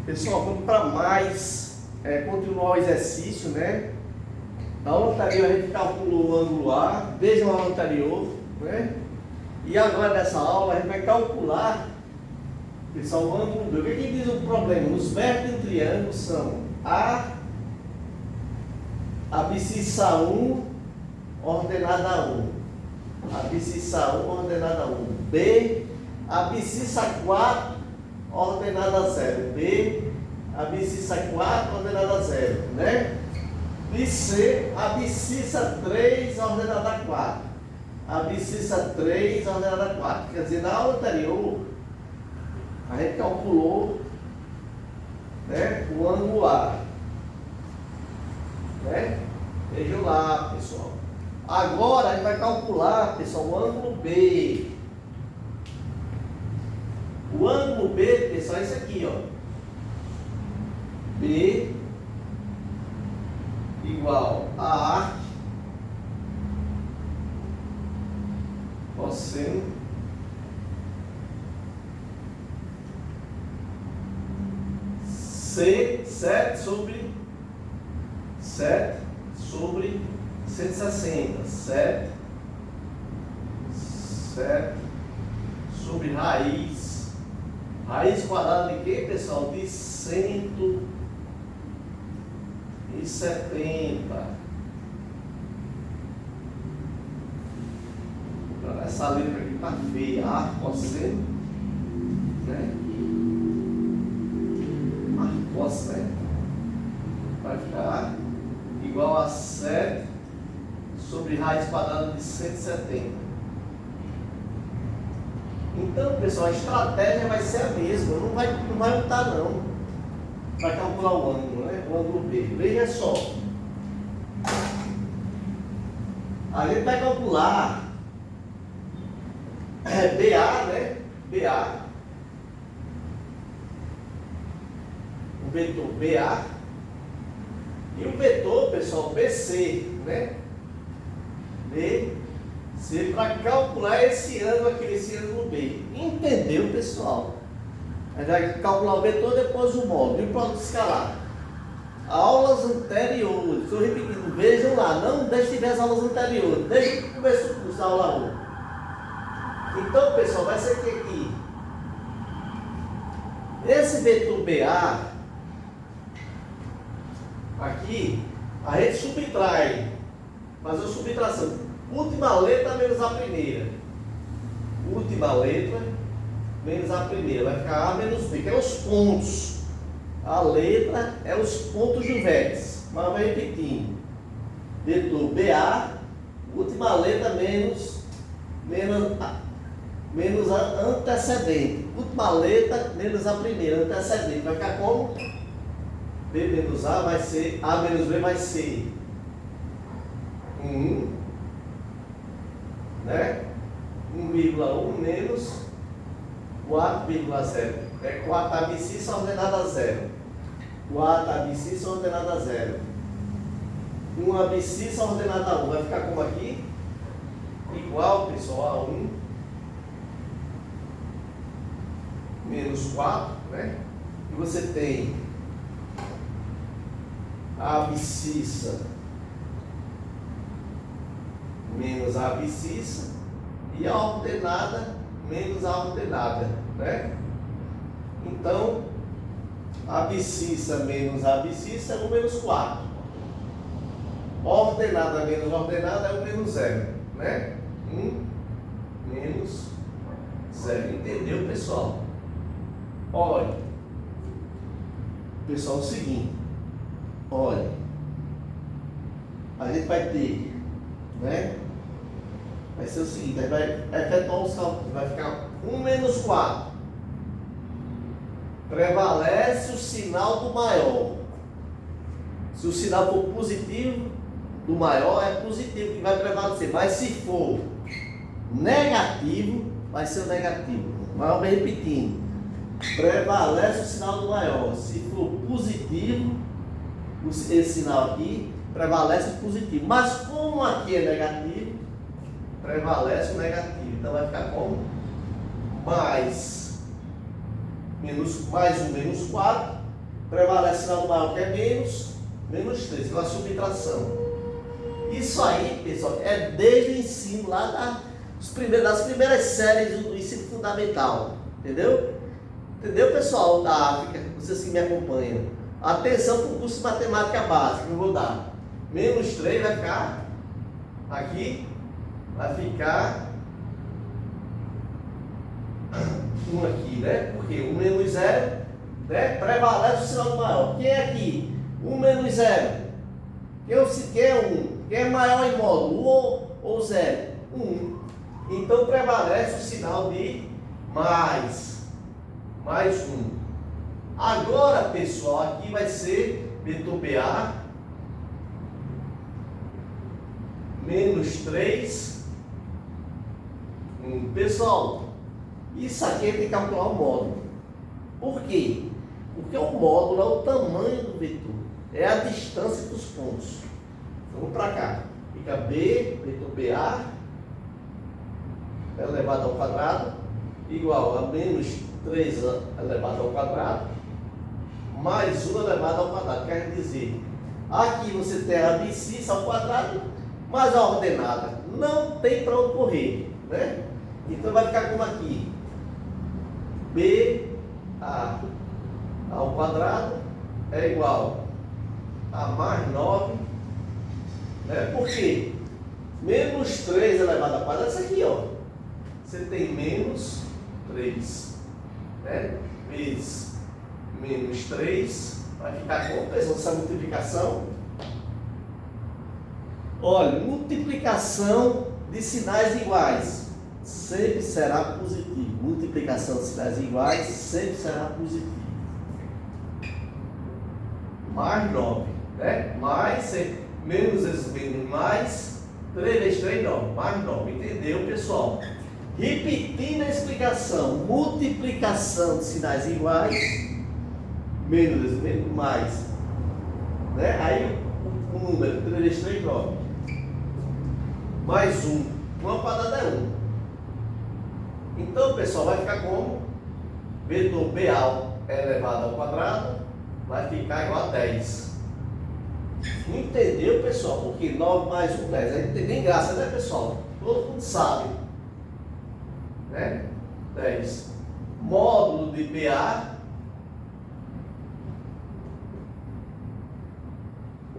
Pessoal, vamos para mais, continuar o exercício, né? Na aula anterior a gente calculou o ângulo A, vejam a aula anterior, né? E agora nessa aula a gente vai calcular, pessoal, o ângulo B. O que é que diz o problema? Os vértices do triângulo são A, abscissa 1, ordenada 1. Abscissa 1, ordenada 1. B, abscissa 4, ordenada 0. B, abscissa 4, ordenada 0, né? E C, abscissa 3, ordenada 4. Abscissa 3, ordenada 4. Quer dizer, na aula anterior, a gente calculou, né, o ângulo A. Né? Vejam lá, pessoal. Agora a gente vai calcular, pessoal, o ângulo B. O ângulo B, pessoal, é esse aqui, ó. B igual a cosseno C 7 sobre 160. 7 sobre raiz. Raiz quadrada de quê, pessoal? De 170. Essa letra aqui tá feia. A cosseno, né? A cos, né? Vai ficar igual a 7 sobre raiz quadrada de 170. Então, pessoal, a estratégia vai ser a mesma, não vai mudar não. Vai calcular o ângulo, né? O ângulo B. Veja só. A gente vai calcular BA, né? BA. O vetor BA. E o vetor, pessoal, BC, né? BC para calcular esse ângulo aqui, esse ângulo B. Entendeu, pessoal? A gente vai calcular o vetor, depois o módulo e o produto escalar. Aulas anteriores, estou repetindo, vejam lá, não deixe de ver as aulas anteriores, desde que começou o curso, a aula 1. Então, pessoal, vai ser aqui. Esse vetor BA, aqui, a gente subtrai, fazer a subtração. Última letra menos a primeira. Última letra menos a primeira. Vai ficar A menos B, que é os pontos. A letra é os pontos do vértice. Mas vai repetindo. Vetor BA, última letra menos a antecedente. Última letra menos a primeira, antecedente. Vai ficar como? B menos A vai ser, A menos B vai ser 1, né? 1,1 menos 4,0. É 4 abscissa ordenada a 0. 4 abscissa ordenada a 0. 1 abscissa ordenada a 1. Vai ficar como aqui? Igual, pessoal, a 1 menos 4, né? E você tem a abscissa menos a abscissa e a ordenada menos a ordenada, né? Então, a abscissa menos a abscissa é o menos 4. Ordenada menos ordenada é o menos 0, né? 1 menos 0. Entendeu, pessoal? Olha, pessoal, é o seguinte. Olha, a gente vai ter, né? Vai ser o seguinte, a gente vai efetuar os cálculos, vai ficar 1 menos 4. Prevalece o sinal do maior. Se o sinal for positivo, do maior é positivo que vai prevalecer. Mas se for negativo, vai ser o negativo. Mas vai repetindo. Prevalece o sinal do maior. Se for positivo, esse sinal aqui prevalece o positivo. Mas como aqui é negativo, prevalece o negativo. Então vai ficar como? Mais 1 menos 4 prevalece o sinal do maior, que é menos 3, pela subtração. Isso aí, pessoal, é desde o ensino lá das primeiras séries do ensino fundamental. Entendeu? Entendeu, pessoal da África, vocês que me acompanham? Atenção para o curso de matemática básica que eu vou dar. Menos 3 vai ficar aqui, vai ficar 1 aqui, né? Porque 1 menos 0, né? Prevalece o sinal do maior. Quem é aqui? 1 menos 0. Quem é 1? Quem é maior em módulo? 1 ou 0? 1. Então prevalece o sinal de mais 1. Agora, pessoal, aqui vai ser vetor BA menos 3. Pessoal, isso aqui tem que calcular o módulo. Por quê? Porque o módulo é o tamanho do vetor, é a distância dos pontos. Vamos para cá. Fica B, vetor BA elevado ao quadrado igual a menos 3 elevado ao quadrado mais 1 elevado ao quadrado. Quer dizer, aqui você tem a abscissa ao quadrado mais a ordenada. Não tem para onde correr, né? Então vai ficar como aqui. BA ao quadrado é igual a mais 9. Né? Por quê? Menos 3 elevado ao quadrado, isso aqui, ó. Você tem menos 3, né? Vezes menos 3, vai ficar com essa multiplicação. Olha, multiplicação de sinais iguais sempre será positivo. Multiplicação de sinais iguais sempre será positivo. Mais 9, né? Mais, menos vezes menos mais, 3 vezes 3, 9. Mais 9, entendeu, pessoal? Repetindo a explicação, multiplicação de sinais iguais, menos vezes menos mais, né? Aí o número 3 vezes 3, 9. Mais 1. 1 ao quadrado é 1. Então, pessoal, vai ficar como? Vetor BA elevado ao quadrado vai ficar igual a 10. Entendeu, pessoal? Porque 9 mais 1, 10. Aí não tem nem graça, né, pessoal? Todo mundo sabe. Né? 10. Módulo de BA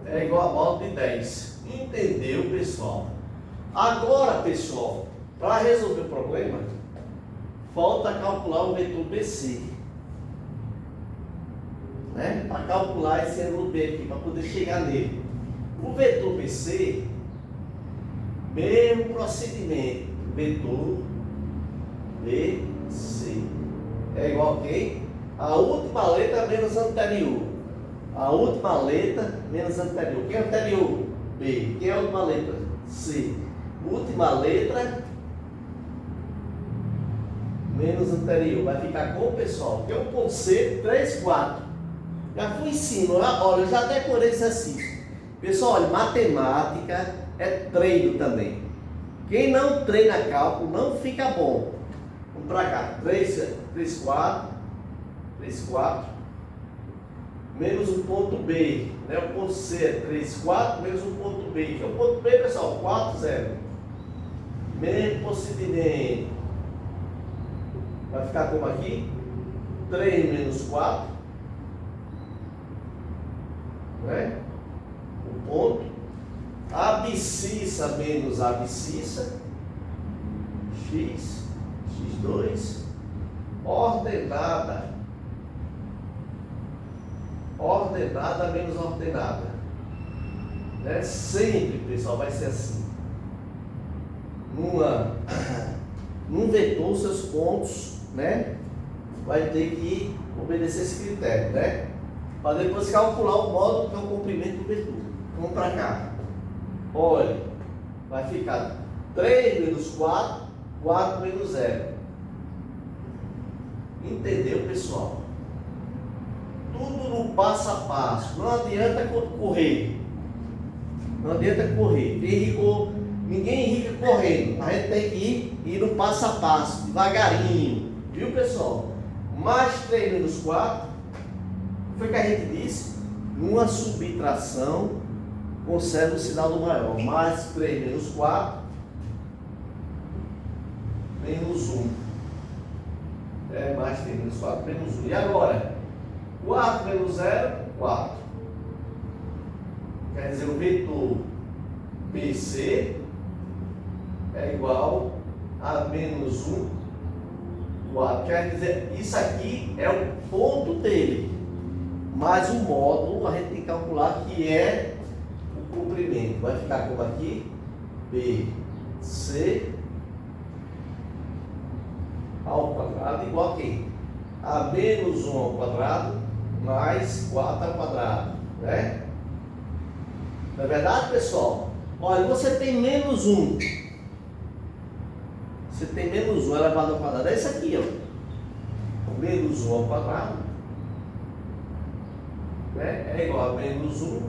é igual a módulo de 10. Entendeu, pessoal? Agora, pessoal, para resolver o problema, falta calcular o vetor BC. Né? Para calcular esse ângulo B aqui, para poder chegar nele. O vetor BC, mesmo procedimento, vetor BC é igual a quem? A última letra menos a anterior. A última letra menos a anterior. Quem é anterior? B. Quem é a última letra? C. Última letra menos anterior. Vai ficar com, pessoal? Que é um ponto C, 3, 4. Já fui ensino, olha, eu já decorei esse exercício. Pessoal, olha, matemática é treino também. Quem não treina cálculo não fica bom. Vamos para cá. 3, 4. 3, 4. Menos um ponto B. Né? O ponto C é 3, 4. Menos um ponto B. Que é o ponto B, pessoal? 4, 0. Mesmo procedimento. Vai ficar como aqui? 3 menos 4. Né? O ponto. Abscissa menos abscissa. X. X2. Ordenada. Ordenada menos ordenada. Né? Sempre, pessoal, vai ser assim. Num vetor, seus pontos, né? Vai ter que obedecer esse critério, né? Para depois calcular o módulo que é o comprimento do vetor. Vamos para cá. Olha, vai ficar 3 menos 4, 4 menos 0. Entendeu, pessoal? Tudo no passo a passo. Não adianta correr. Não adianta correr. Ninguém enrica correndo. A gente tem que ir no passo a passo, devagarinho. Viu, pessoal? Mais 3 menos 4 foi que a gente disse? Numa subtração, conserva o sinal do maior. Mais 3 menos 4, menos 1. Mais 3 menos 4, menos 1. E agora? 4 menos 0, 4. Quer dizer, o vetor BC é igual a menos 1, 4. Quer dizer, isso aqui é o ponto dele. Mas o módulo a gente tem que calcular que é o comprimento. Vai ficar como aqui? BC ao quadrado igual a quem? A menos 1 ao quadrado mais 4 ao quadrado, né? Não é verdade, pessoal? Olha, você tem menos 1. Você tem menos 1 elevado ao quadrado. É isso aqui, ó. Menos 1 ao quadrado, né? É igual a menos 1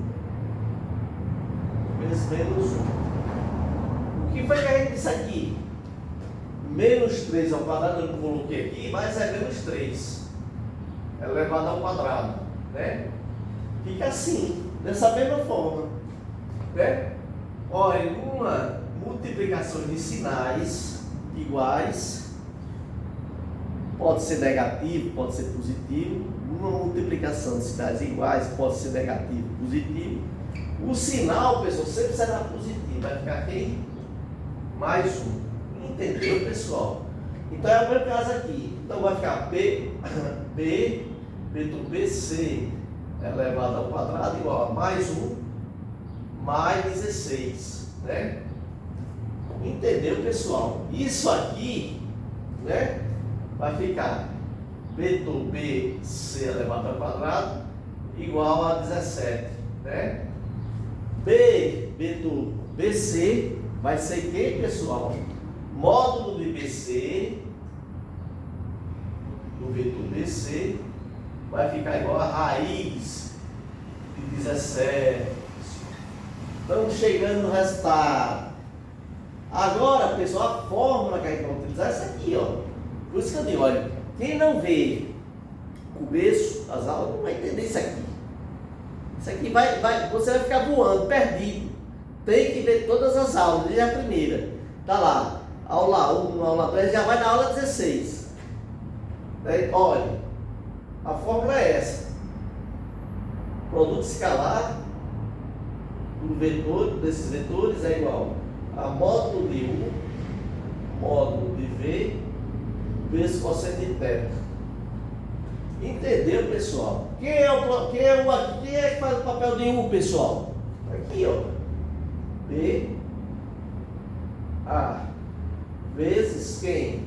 vezes menos 1. O que foi que a gente disse aqui? Menos 3 ao quadrado, eu não coloquei aqui, mas é menos 3 elevado ao quadrado, né? Fica assim, dessa mesma forma, né? Olha, uma multiplicação de sinais iguais, pode ser negativo, pode ser positivo. Uma multiplicação de sinais iguais pode ser negativo, positivo. O sinal, pessoal, sempre será positivo. Vai ficar quem? Mais 1. Entendeu, pessoal? Então é o meu caso aqui. Então vai ficar vetor BC elevado ao quadrado igual a mais 1 mais 16, né? Entendeu, pessoal? Isso aqui, né? Vai ficar vetor BC elevado ao quadrado igual a 17, né? Vetor BC vai ser quem, pessoal? Módulo de BC, do vetor BC, vai ficar igual a raiz de 17. Estamos chegando no resultado. Agora, pessoal, a fórmula que a gente vai utilizar é essa aqui, ó. Por isso que eu digo, olha, quem não vê o começo das aulas não vai entender isso aqui. Isso aqui você vai ficar voando, perdido. Tem que ver todas as aulas, desde a primeira. Tá lá, aula 1, aula 2, já vai na aula 16. Daí, olha, a fórmula é essa. Produto escalar do vetor, desses vetores é igual a módulo de U, módulo de V, vezes cosseno de θ. Entendeu, pessoal? Quem é que faz o papel de U, pessoal? Aqui, ó. B, A, vezes quem?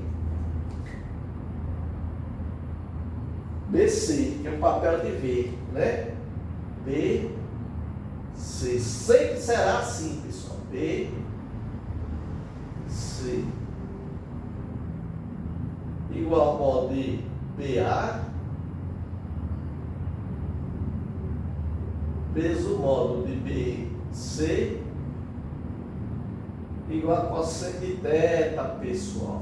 BC, que é o papel de V, né? B, C. Sempre será assim, pessoal. B, C. Igual ao modo de BA vezes o módulo de BC igual a cosseno de θ, pessoal.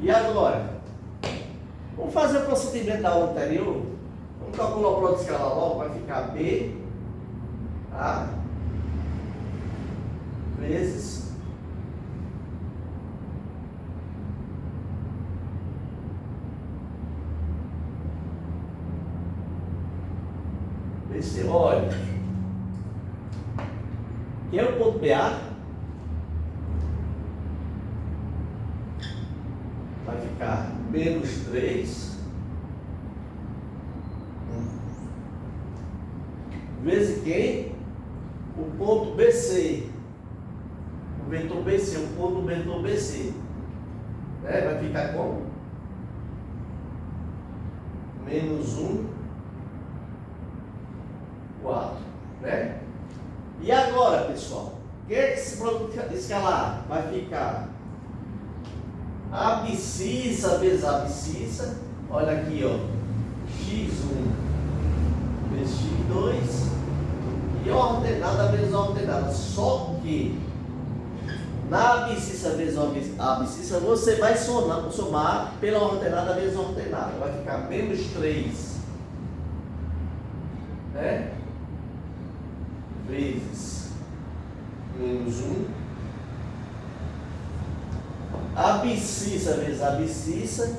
E agora? Vamos fazer o procedimento da aula anterior? Vamos calcular o produto escalar logo, vai ficar B, A, vezes BC. Olha, que é o ponto BA, vai ficar menos 3 vezes quem? O ponto BC. O vetor BC, o ponto do vetor BC. Né? Vai ficar como? Menos 1, 4. Né? E agora, pessoal? O que é que esse produto escalar? Vai ficar abscissa vezes abscissa. Olha aqui, ó. x1 vezes x2 e ordenada vezes ordenada. Só que na abscissa vezes abscissa você vai somar pela ordenada vezes ordenada. Vai ficar menos 3 abscissa vezes abscissa,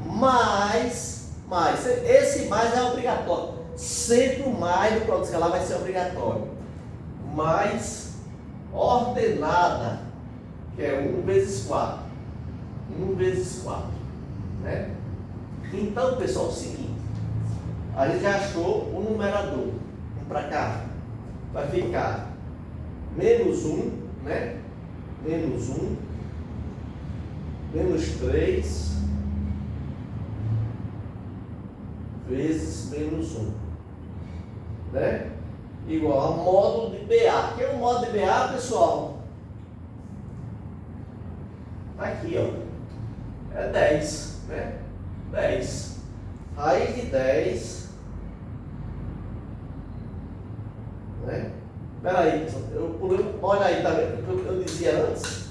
mais, esse mais é obrigatório. Sempre o mais do produto escalar vai ser obrigatório. Mais ordenada, que é 1 vezes 4. 1 vezes 4. Né? Então, pessoal, é o seguinte. A gente já achou o numerador. Vamos para cá. Vai ficar menos 1, né? Menos 1. Menos 3. Vezes menos 1. Né? Igual a módulo de BA. Que é o módulo de BA, pessoal? Tá aqui, ó. É 10, né? 10. Raiz de 10. Né? Espera aí, pessoal. Olha aí, tá vendo o que eu dizia antes?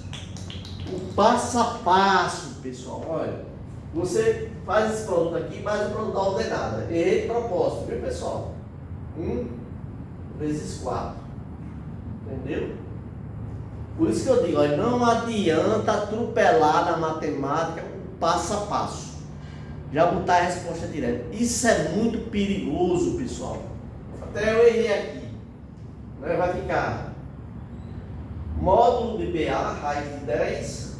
O passo a passo, pessoal. Olha. Você faz esse produto aqui, mas o produto dá ordenada. Errei de propósito, viu, pessoal? 1 vezes 4. Entendeu? Por isso que eu digo, olha, não adianta atropelar na matemática o passo a passo. Já botar a resposta direta. Isso é muito perigoso, pessoal. Até eu errei aqui. Né? Vai ficar módulo de BA, raiz de 10,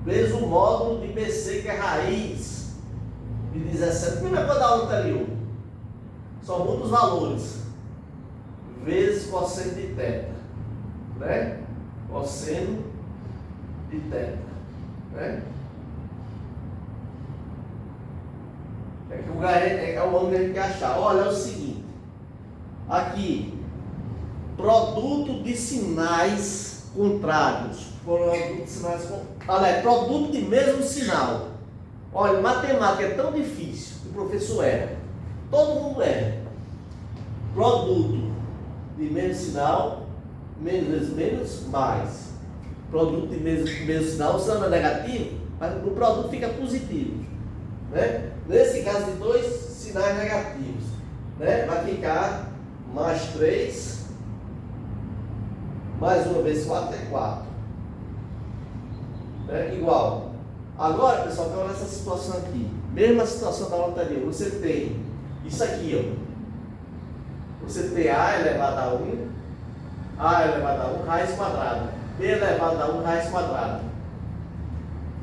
vezes o módulo de BC, que é raiz de 17. Como é que eu dar aula anterior? Só muda os valores. Vezes cosseno de θ. Né? Cosseno de θ. Né? É o ângulo que a gente quer achar. Olha, é o seguinte. Aqui, produto de sinais contrários. Produto de sinais contrários. Olha, produto de mesmo sinal. Olha, matemática é tão difícil que o professor erra. Todo mundo erra. Produto de mesmo sinal, menos vezes menos, mais. Produto de mesmo sinal, o sinal é negativo, mas o produto fica positivo. Né? Nesse caso de dois sinais negativos, né? Vai ficar mais 3, mais 1 vezes 4 é 4. Né? Igual. Agora, pessoal, olha essa situação aqui. Mesma situação da aula anterior. Você tem isso aqui, ó. Você tem A elevado a 1, A elevado a 1, raiz quadrada. B elevado a 1, raiz quadrada.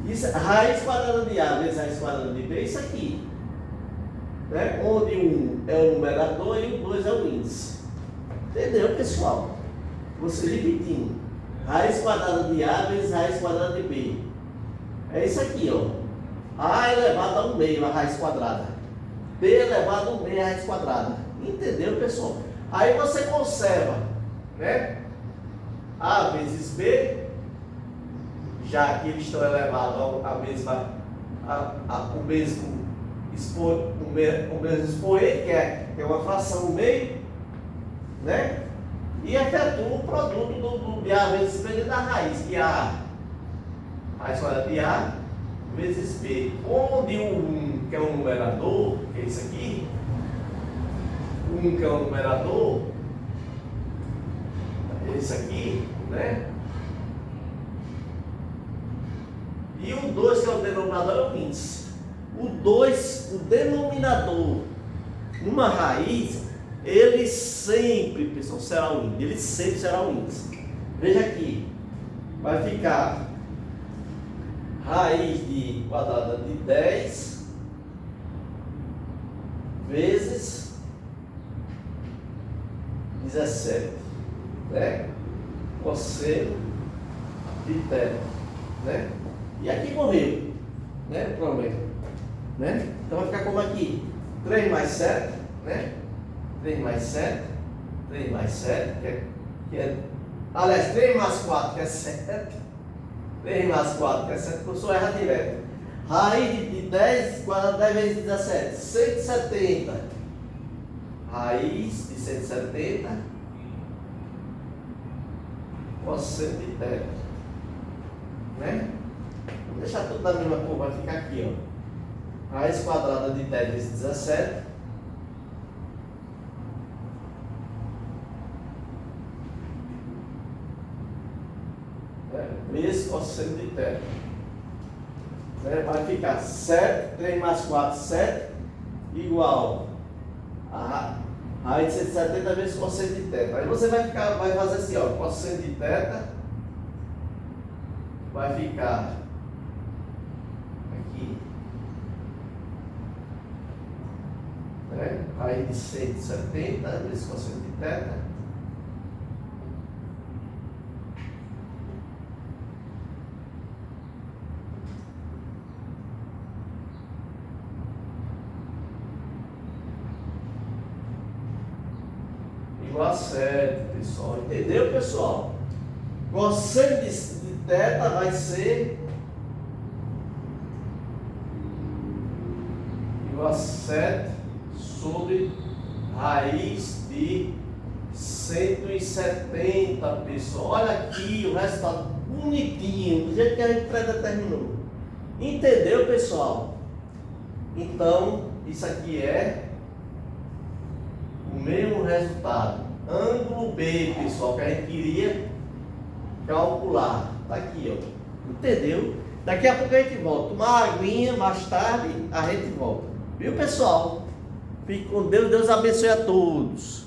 Isso, raiz quadrada de A vezes raiz quadrada de B, isso aqui. Né? Onde o 1 é o numerador e o 2 é o índice. Entendeu, pessoal? Você repetindo. Raiz quadrada de A vezes raiz quadrada de B. É isso aqui, ó. A elevado a 1 meio, a raiz quadrada. B elevado a 1 meio, a raiz quadrada. Entendeu, pessoal? Aí você conserva, né? A vezes B, já que eles estão elevados ao mesmo expoente, que é uma fração no meio, né? E efetua o produto de A vezes B da raiz, que é a raiz quadrada de A vezes B, onde o 1, que é o numerador, que é isso aqui, o 1 que é o numerador, é esse aqui, né? E o 2, que é o denominador, é o índice. O 2, o denominador, numa raiz, ele sempre, pessoal, será o índice. Ele sempre será o índice. Veja aqui, vai ficar raiz de quadrada de 10 vezes 17, né? Cosseno de θ, né? E aqui morreu, né? O problema, né? Então vai ficar como aqui? 3 mais 7, né? 3 mais 7, 3 mais 7, que é aliás, 3 mais 4, que é 7. 3 mais 4, que é 7, o professor erra direto. Raiz de 10, quadrado 10 vezes 17, 170. Raiz de 170, cosseno de θ, né? Vou deixar tudo da mesma cor, vai ficar aqui, ó. Raiz quadrada de 10 vezes 17. vezes cosseno de θ. Né? Vai ficar 7, 3 mais 4, 7, igual a raiz de 170 vezes cosseno de θ. Aí você vai fazer assim, ó, cosseno de θ vai ficar aqui, né? Raiz de 170 vezes cosseno de θ. Igual a 7, pessoal. Entendeu, pessoal? Cosseno de θ vai ser igual a 7 sobre raiz de 170, pessoal. Olha aqui o resultado bonitinho, do jeito que a gente predeterminou. Entendeu, pessoal? Então, isso aqui é o mesmo resultado. Ângulo B, pessoal, que a gente queria calcular. Tá aqui, ó. Entendeu? Daqui a pouco a gente volta. Tomar uma aguinha, mais tarde a gente volta. Viu, pessoal? Fique com Deus. Deus abençoe a todos.